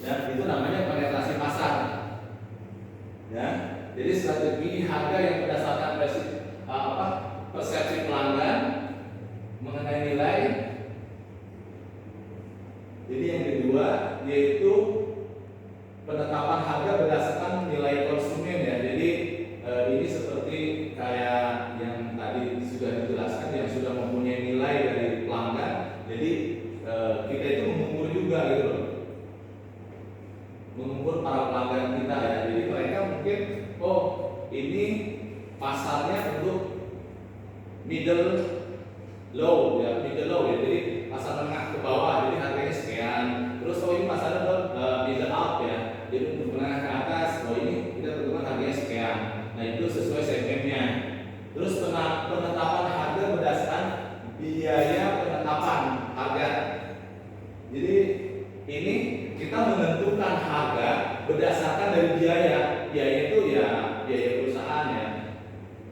Ya, itu namanya penetrasi pasar. Ya, jadi strategi harga yang berdasarkan persepsi pelanggan mengenai nilai. Jadi yang kedua yaitu penetapan harga berdasarkan nilai konsumen ya. Jadi ini seperti kayak yang tadi sudah dijelaskan, yang sudah mempunyai nilai dari pelanggan. Jadi kita itu mengukur juga gitu loh, mengukur para pelanggan kita ya. Jadi mereka mungkin ini pasarnya untuk middle low ya, jadi pasar menengah ke bawah, jadi harganya sekian. Terus ini pasarnya middle up ya, jadi untuk menengah ke atas, ini kita tentukan harganya sekian. Nah itu sesuai segmennya. Terus penetapan harga berdasarkan biaya penetapan harga. Jadi ini kita menentukan harga berdasarkan dari biaya itu ya biaya perusahaan ya.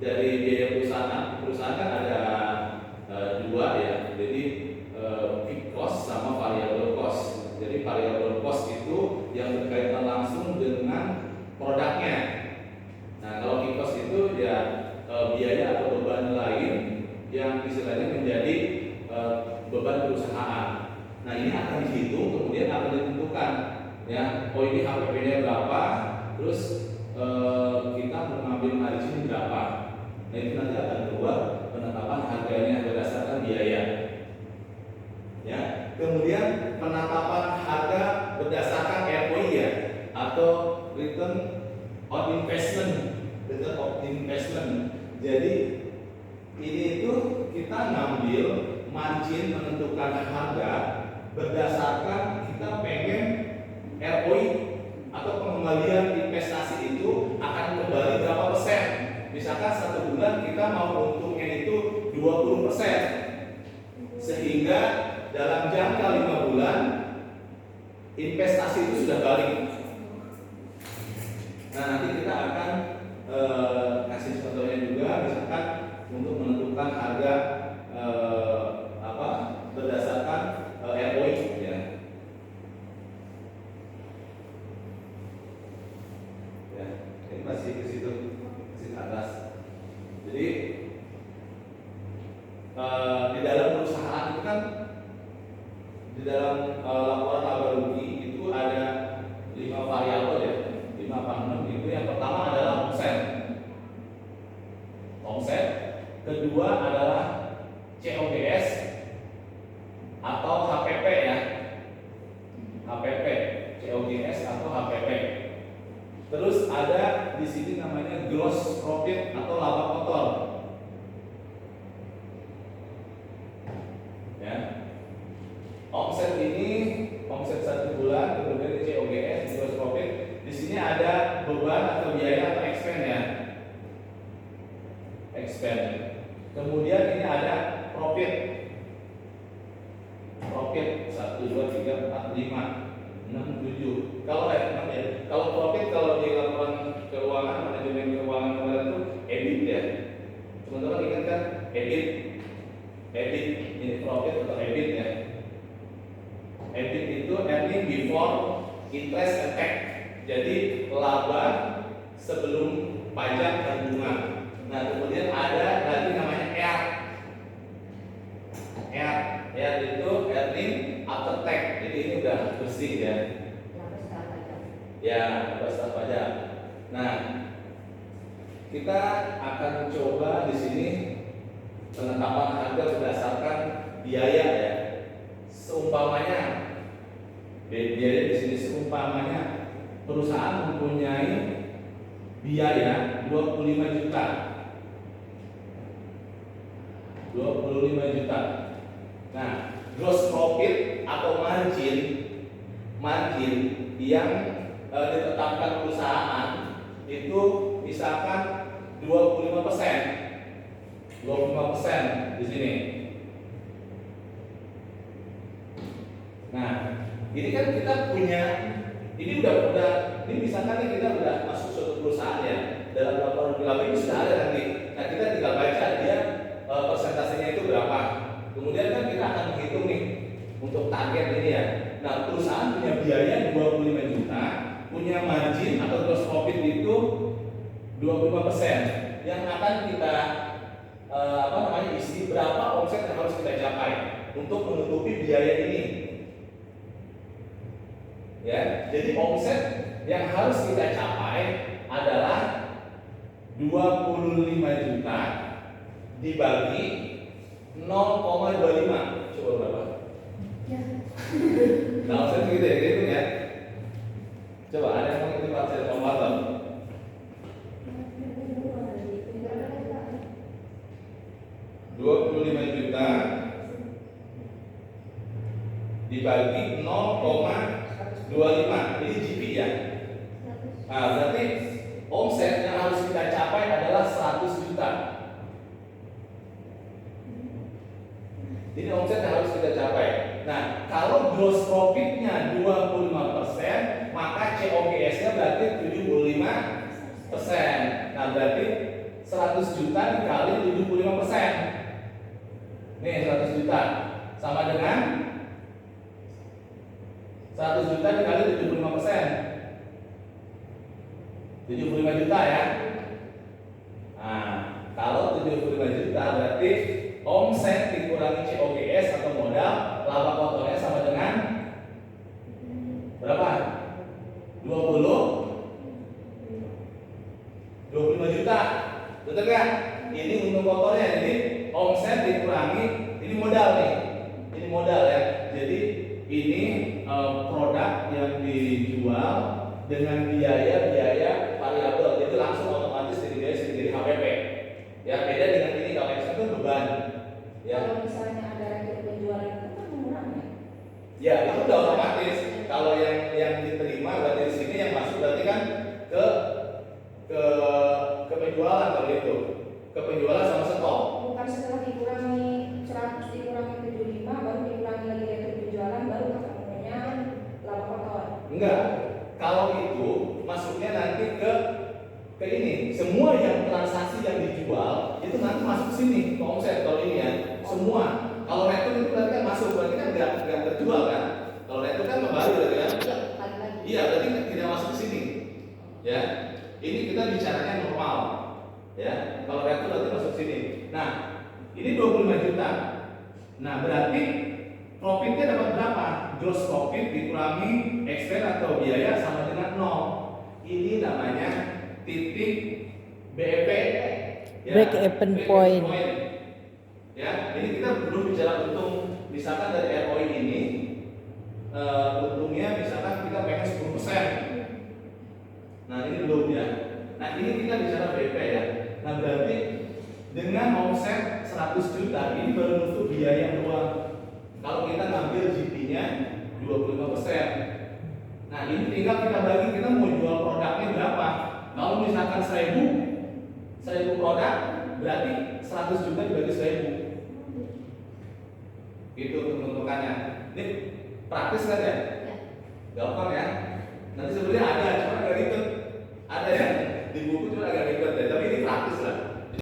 Dari biaya perusahaan kan ada dua ya, jadi fixed cost sama variable cost. Jadi variable cost itu yang berkaitan langsung dengan produknya. Nah kalau fixed cost itu ya biaya atau beban lain yang istilahnya menjadi beban perusahaan. Nah ini akan dihitung, kemudian akan ditentukan ya, ini HPP-nya berapa, terus kita mengambil margin berapa. Nah itu nanti akan keluar penetapan harganya berdasarkan biaya. Ya, kemudian penetapan harga berdasarkan ROI ya, atau return on investment. Jadi ini itu kita ngambil margin menentukan harga berdasarkan kita pengen ROI atau pengembalian investasi itu akan kembali berapa persen. Misalkan 1 bulan kita mau untungnya itu 20%, sehingga dalam jangka 5 bulan investasi itu sudah balik. Nah nanti kita akan kasih contohnya juga, misalkan untuk menentukan harga berdasarkan ROI ya. Ya, ini masih ke situ, masih ke atas. Jadi di dalam perusahaan itu kan, di dalam laporan laba rugi itu ada 5 variabel ya, 5 apa 6 itu. Yang pertama adalah omset, kedua adalah COGS atau HPP ya, COGS atau HPP. Terus ada di sini namanya gross profit atau laba kotor. Ya. Omset ini omset 1 bulan, kemudian COGS, gross profit. Di sini ada beban atau biaya atau expense ya. Expense. Kemudian ini ada profit. 1, 2, 3, 4, 5, 6, 7. Kalau kalau profit, kalau di laporan keuangan, manajemen keuangan kemarin itu EBIT ya. Teman-teman ingat kan EBIT ini profit atau EBIT ya. EBIT itu earning before interest and tax. Jadi laba sebelum pajak dan bunga. Nah kemudian ada lagi namanya R itu earning after tax. Jadi ini udah bersih ya. Ya, setelah pajak. Nah, kita akan coba di sini penetapan harga berdasarkan biaya ya. Seumpamanya biaya di sini seumpamanya perusahaan mempunyai biaya 25 juta. 25 juta. Nah, gross profit atau margin yang ditetapkan perusahaan itu misalkan 25% di sini. Nah, ini kan kita punya, ini ini misalkan kita udah masuk suatu perusahaan ya, dalam laporan laba ini sudah ada nanti. Nah, kita tinggal baca dia persentasenya itu berapa. Kemudian kan kita akan menghitung nih untuk target ini ya. Nah, perusahaan punya biaya 25 25% yang akan kita isi berapa omset yang harus kita capai untuk menutupi biaya ini. Ya, jadi omset yang harus kita capai adalah 25 juta dibagi 0,25. Coba berapa? Ya. Nah, omset gitu ya, gitu ya. Coba ada yang mau itu pakai kalkulator? 25 juta dibagi 0,25. Ini GP ya. Nah, berarti omset yang harus kita capai adalah 100 juta. Ini omset yang harus kita capai. Nah, kalau gross profitnya 25%, maka COGS-nya berarti 75%. Nah, berarti 100 juta dikali 75%. Nih 100 juta sama dengan 100 juta dikali 75%. 75 juta ya. Nah, kalau 75 juta berarti omset dikurangi COGS atau modal, laba kotornya sama dengan berapa? 25 juta. Betul kan? Ini untung kotornya, jadi omset dikurangi, ini modal nih. Ini modal ya. Jadi ini produk yang dijual dengan biaya-biaya variabel, jadi langsung otomatis jadi HPP. Ya, beda dengan ini kalau ekspor itu beban. Ya. Kalau misalnya ada rekening penjualan itu kan mengurangnya. Ya, itu udah otomatis. Kalau yang diterima berarti di sini yang masuk berarti kan ke penjualan kalau itu. Ke penjualan sama stok. Bukan setelah dikurangi 100 dikurangi 75 baru dikurangi lagi rekening penjualan baru ketemunya laba kotor. Enggak. Kalau itu masuknya nanti ke ini. Semua yang transaksi yang dijual itu nanti masuk sini ke omset kalau ini ya. Semua. Kalau return itu berarti kan masuk, berarti kan enggak terjual kan. Kalau return kan kembali berarti kan. Iya, berarti tidak masuk ke sini. Ya. Ini kita bicaranya normal. Ya, kalau return berarti masuk sini. Nah, ini 25 juta. Nah, berarti profitnya dapat berapa? Gross profit dikurangi expense atau biaya sama dengan 0. Ini namanya titik BEP. Ya, Break even point. Ya, ini kita belum bicara untung. Misalkan dari ROI ini untungnya misalkan kita pengen 10%. Nah, ini belum ya. Nah, ini kita bicara BP ya. Nah, berarti dengan omset 100 juta ini baru nutup biaya doang. Kalau kita ngambil GP-nya 25%. Nah, ini tinggal kita bagi, kita mau jual produknya berapa. Kalau misalkan 1000 produk, berarti 100 juta dibagi 1000. Gitu untuk menentukannya. Ini praktis kan ya? Gampang ya. Nanti sebenarnya ada, cuma agak ribet. Ada yang di buku cuma agak ribet ya, tapi ini praktis lah.